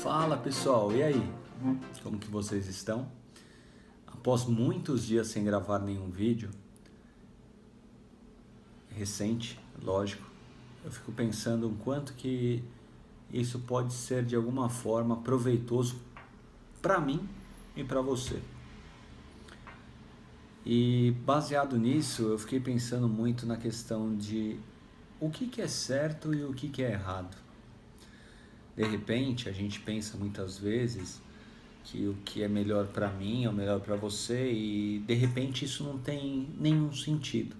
Fala pessoal, e aí? Como que vocês estão? Após muitos dias sem gravar nenhum vídeo, recente, lógico, eu fico pensando o quanto que isso pode ser de alguma forma proveitoso para mim e para você. E baseado nisso, eu fiquei pensando muito na questão de o que que é certo e o que que é errado. De repente, a gente pensa muitas vezes que o que é melhor para mim é o melhor para você e de repente isso não tem nenhum sentido.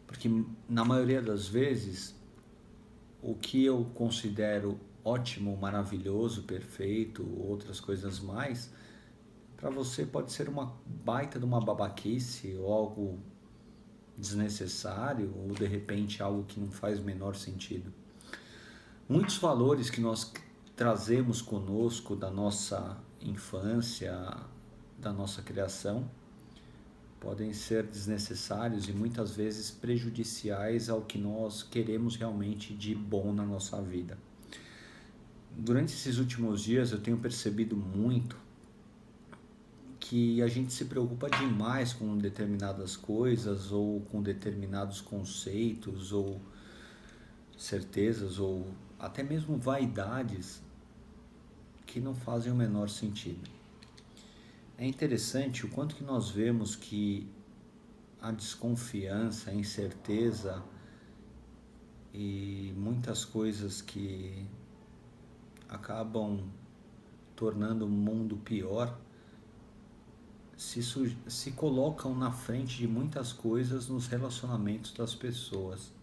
Porque na maioria das vezes o que eu considero ótimo, maravilhoso, perfeito, outras coisas mais, para você pode ser uma baita de uma babaquice ou algo desnecessário ou de repente algo que não faz o menor sentido. Muitos valores que nós trazemos conosco da nossa infância, da nossa criação, podem ser desnecessários e muitas vezes prejudiciais ao que nós queremos realmente de bom na nossa vida. Durante esses últimos dias eu tenho percebido muito que a gente se preocupa demais com determinadas coisas ou com determinados conceitos ou certezas ou até mesmo vaidades que não fazem o menor sentido. É interessante o quanto que nós vemos que a desconfiança, a incerteza e muitas coisas que acabam tornando o mundo pior se colocam na frente de muitas coisas nos relacionamentos das pessoas.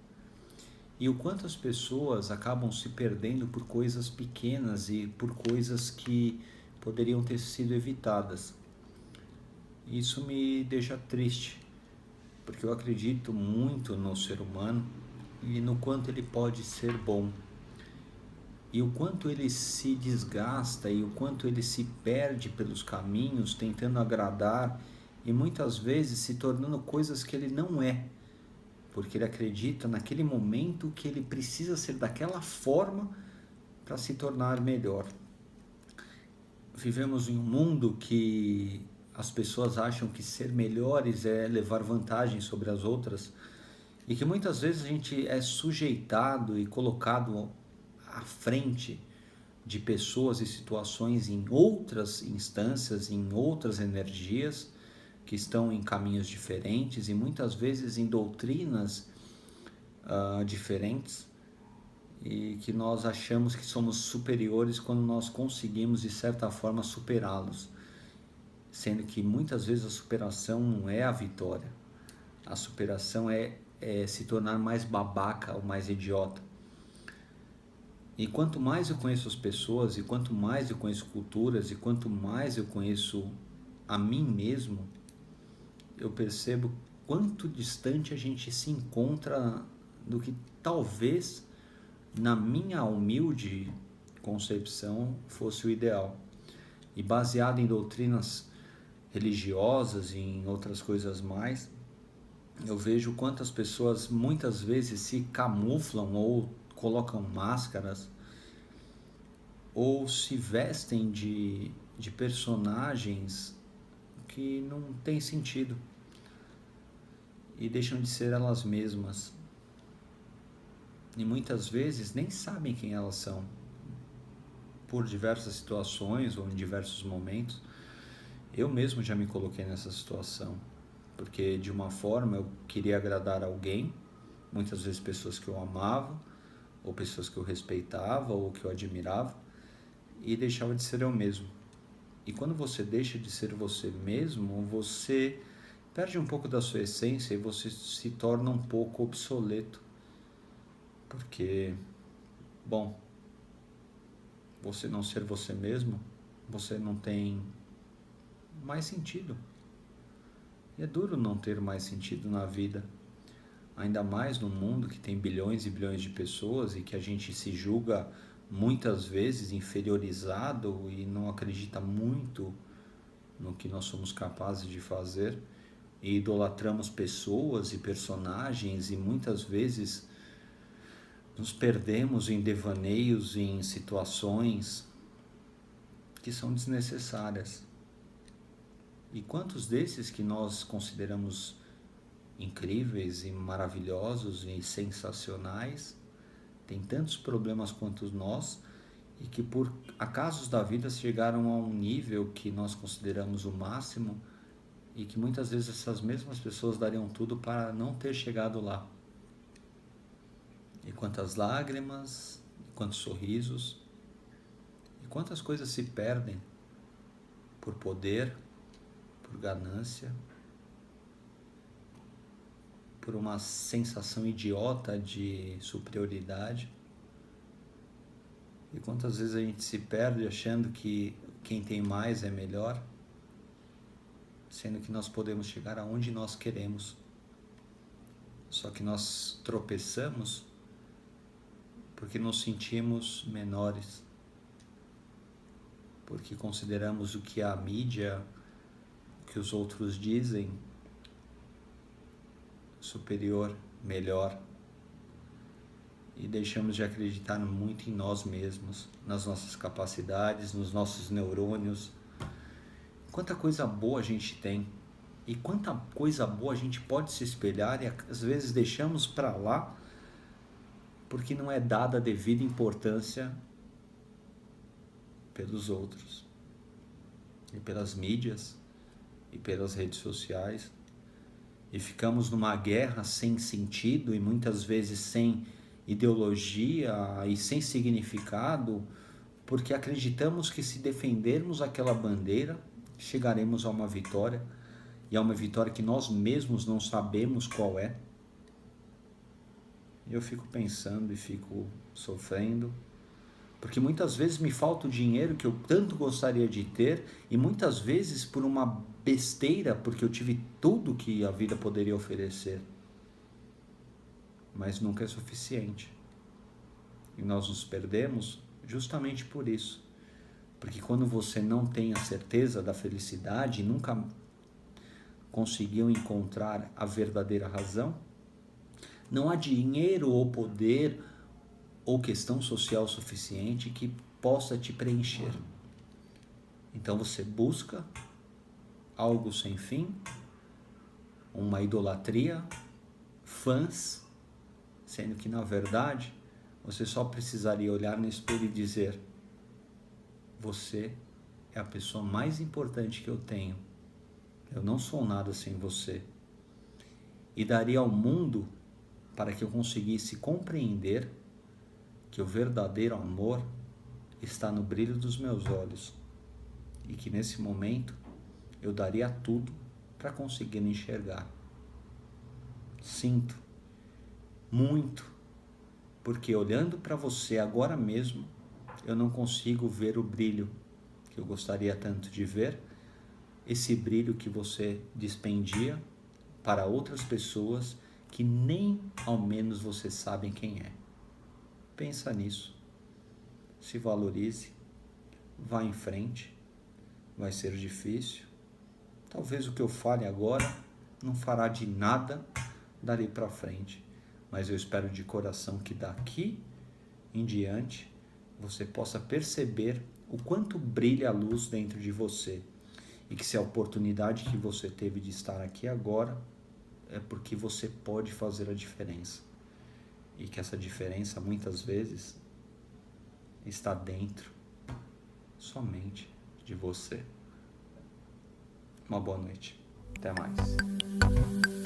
E o quanto as pessoas acabam se perdendo por coisas pequenas e por coisas que poderiam ter sido evitadas. Isso me deixa triste, porque eu acredito muito no ser humano e no quanto ele pode ser bom. E o quanto ele se desgasta e o quanto ele se perde pelos caminhos tentando agradar e muitas vezes se tornando coisas que ele não é, porque ele acredita naquele momento que ele precisa ser daquela forma para se tornar melhor. Vivemos em um mundo que as pessoas acham que ser melhores é levar vantagem sobre as outras e que muitas vezes a gente é sujeitado e colocado à frente de pessoas e situações em outras instâncias, em outras energias que estão em caminhos diferentes e muitas vezes em doutrinas diferentes e que nós achamos que somos superiores quando nós conseguimos de certa forma superá-los, sendo que muitas vezes a superação não é a vitória, a superação é se tornar mais babaca ou mais idiota. E quanto mais eu conheço as pessoas, e quanto mais eu conheço culturas, e quanto mais eu conheço a mim mesmo, eu percebo quanto distante a gente se encontra do que talvez, na minha humilde concepção, fosse o ideal. E baseado em doutrinas religiosas e em outras coisas mais, eu vejo quantas pessoas muitas vezes se camuflam ou colocam máscaras ou se vestem de personagens que não tem sentido e deixam de ser elas mesmas e muitas vezes nem sabem quem elas são por diversas situações ou em diversos momentos. Eu mesmo já me coloquei nessa situação porque de uma forma eu queria agradar alguém, muitas vezes pessoas que eu amava ou pessoas que eu respeitava ou que eu admirava, e deixava de ser eu mesmo. E quando você deixa de ser você mesmo, você perde um pouco da sua essência e você se torna um pouco obsoleto. Porque, bom, você não ser você mesmo, você não tem mais sentido. E é duro não ter mais sentido na vida. Ainda mais num mundo que tem bilhões e bilhões de pessoas e que a gente se julga muitas vezes inferiorizado e não acredita muito no que nós somos capazes de fazer e idolatramos pessoas e personagens e muitas vezes nos perdemos em devaneios, em situações que são desnecessárias. E quantos desses que nós consideramos incríveis e maravilhosos e sensacionais têm tantos problemas quanto nós e que por acasos da vida chegaram a um nível que nós consideramos o máximo e que muitas vezes essas mesmas pessoas dariam tudo para não ter chegado lá. E quantas lágrimas, e quantos sorrisos, e quantas coisas se perdem por poder, por ganância, por uma sensação idiota de superioridade. E quantas vezes a gente se perde achando que quem tem mais é melhor, sendo que nós podemos chegar aonde nós queremos. Só que nós tropeçamos porque nos sentimos menores, porque consideramos o que a mídia, o que os outros dizem, superior, melhor, e deixamos de acreditar muito em nós mesmos, nas nossas capacidades, nos nossos neurônios. Quanta coisa boa a gente tem e quanta coisa boa a gente pode se espelhar e às vezes deixamos para lá porque não é dada a devida importância pelos outros e pelas mídias e pelas redes sociais, e ficamos numa guerra sem sentido e muitas vezes sem ideologia e sem significado, porque acreditamos que se defendermos aquela bandeira chegaremos a uma vitória, e a uma vitória que nós mesmos não sabemos qual é. Eu fico pensando e fico sofrendo, porque muitas vezes me falta o dinheiro que eu tanto gostaria de ter, e muitas vezes por uma besteira, porque eu tive tudo que a vida poderia oferecer, mas nunca é suficiente. E nós nos perdemos justamente por isso. Porque quando você não tem a certeza da felicidade, nunca conseguiu encontrar a verdadeira razão, não há dinheiro ou poder ou questão social suficiente que possa te preencher. Então você busca algo sem fim, uma idolatria, fãs, sendo que na verdade você só precisaria olhar no espelho e dizer: você é a pessoa mais importante que eu tenho, eu não sou nada sem você. E daria ao mundo para que eu conseguisse compreender que o verdadeiro amor está no brilho dos meus olhos, e que nesse momento eu daria tudo para conseguir enxergar. Sinto muito, porque olhando para você agora mesmo, eu não consigo ver o brilho que eu gostaria tanto de ver, esse brilho que você despendia para outras pessoas que nem ao menos você sabe quem é. Pensa nisso, se valorize, vá em frente, vai ser difícil. Talvez o que eu fale agora não fará de nada dali para frente, mas eu espero de coração que daqui em diante você possa perceber o quanto brilha a luz dentro de você, e que se a oportunidade que você teve de estar aqui agora é porque você pode fazer a diferença, e que essa diferença muitas vezes está dentro somente de você. Uma boa noite. Até mais.